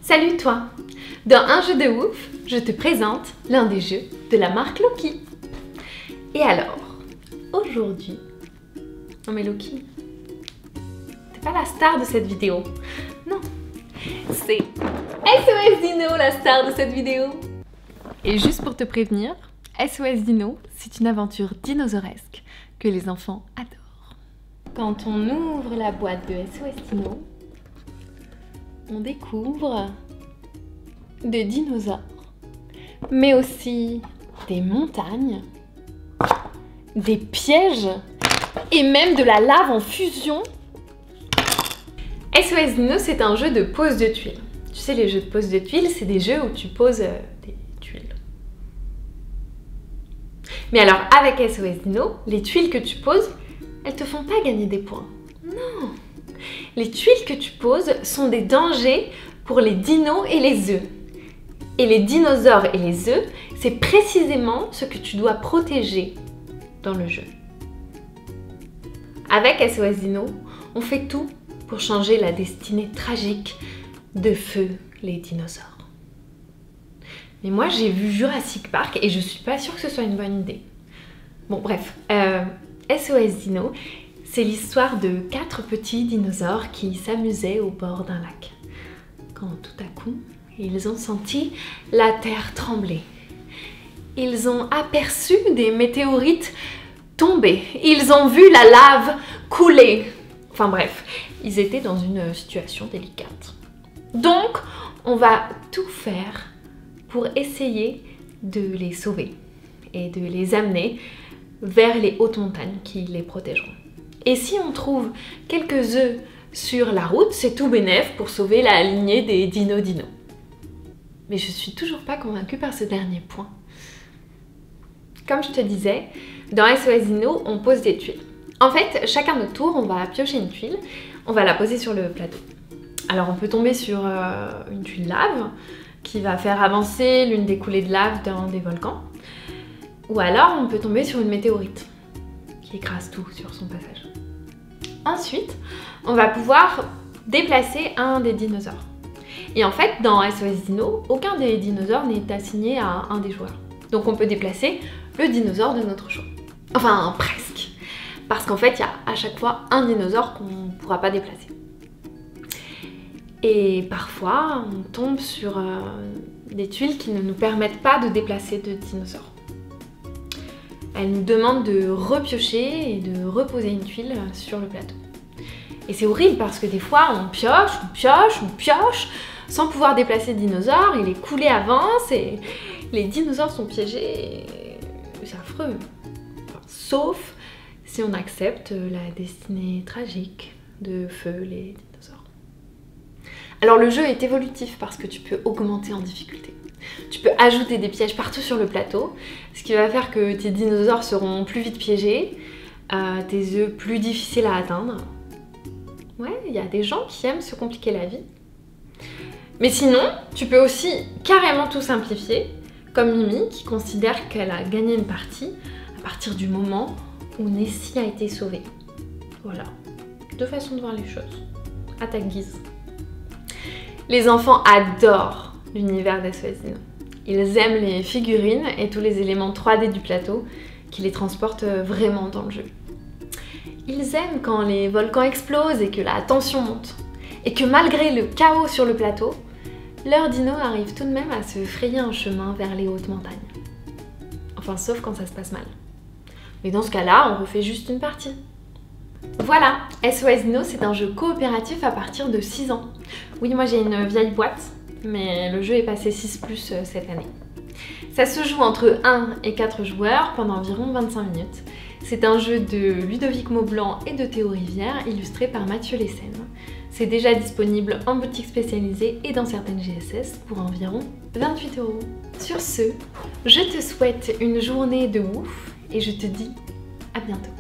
Salut toi! Dans Un jeu de ouf, je te présente l'un des jeux de la marque Loki. Et alors, aujourd'hui... Non mais Loki, t'es pas la star de cette vidéo. Non, c'est SOS Dino la star de cette vidéo. Et juste pour te prévenir, SOS Dino, c'est une aventure dinosauresque que les enfants adorent. Quand on ouvre la boîte de SOS Dino, on découvre des dinosaures, mais aussi des montagnes, des pièges et même de la lave en fusion. SOS Dino, c'est un jeu de pose de tuiles. Tu sais, les jeux de pose de tuiles, c'est des jeux où tu poses des tuiles. Mais alors, avec SOS Dino, les tuiles que tu poses, elles te font pas gagner des points. Non! Les tuiles que tu poses sont des dangers pour les dinos et les œufs. Et les dinosaures et les œufs, c'est précisément ce que tu dois protéger dans le jeu. Avec SOS Dino, on fait tout pour changer la destinée tragique de Feu les dinosaures. Mais moi, j'ai vu Jurassic Park et je suis pas sûre que ce soit une bonne idée. Bon, bref, SOS Dino, c'est l'histoire de 4 petits dinosaures qui s'amusaient au bord d'un lac. Quand tout à coup, ils ont senti la terre trembler. Ils ont aperçu des météorites tomber. Ils ont vu la lave couler. Enfin bref, ils étaient dans une situation délicate. Donc, on va tout faire pour essayer de les sauver et de les amener vers les hautes montagnes qui les protégeront. Et si on trouve quelques œufs sur la route, c'est tout bénef pour sauver la lignée des dino-dino. Mais je suis toujours pas convaincue par ce dernier point. Comme je te disais, dans SOS Dino, on pose des tuiles. En fait, chacun notre tour, on va piocher une tuile, on va la poser sur le plateau. Alors on peut tomber sur une tuile lave qui va faire avancer l'une des coulées de lave dans des volcans. Ou alors on peut tomber sur une météorite qui écrase tout sur son passage. Ensuite, on va pouvoir déplacer un des dinosaures. Et en fait, dans SOS Dino, aucun des dinosaures n'est assigné à un des joueurs. Donc on peut déplacer le dinosaure de notre choix. Enfin, presque. Parce qu'en fait, il y a à chaque fois un dinosaure qu'on ne pourra pas déplacer. Et parfois, on tombe sur des tuiles qui ne nous permettent pas de déplacer de dinosaures. Elles nous demandent de repiocher et de reposer une tuile sur le plateau. Et c'est horrible parce que des fois, on pioche, sans pouvoir déplacer de dinosaures, et les coulées avancent et les dinosaures sont piégés. C'est affreux. Enfin, sauf si on accepte la destinée tragique de Feu les dinosaures. Alors le jeu est évolutif parce que tu peux augmenter en difficulté. Tu peux ajouter des pièges partout sur le plateau, ce qui va faire que tes dinosaures seront plus vite piégés, tes œufs plus difficiles à atteindre. Ouais, il y a des gens qui aiment se compliquer la vie. Mais sinon, tu peux aussi carrément tout simplifier, comme Mimi qui considère qu'elle a gagné une partie à partir du moment où Nessie a été sauvée. Voilà, deux façons de voir les choses, à ta guise. Les enfants adorent l'univers d'SOS Dino. Ils aiment les figurines et tous les éléments 3D du plateau qui les transportent vraiment dans le jeu. Ils aiment quand les volcans explosent et que la tension monte. Et que malgré le chaos sur le plateau, leurs dinos arrivent tout de même à se frayer un chemin vers les hautes montagnes. Enfin, sauf quand ça se passe mal. Mais dans ce cas-là, on refait juste une partie. Voilà, SOS Dino, c'est un jeu coopératif à partir de 6 ans. Oui, moi j'ai une vieille boîte, mais le jeu est passé 6+ cette année. Ça se joue entre 1 et 4 joueurs pendant environ 25 minutes. C'est un jeu de Ludovic Maublanc et de Théo Rivière, illustré par Mathieu Lessen. C'est déjà disponible en boutique spécialisée et dans certaines GSS pour environ 28 €. Sur ce, je te souhaite une journée de ouf et je te dis à bientôt.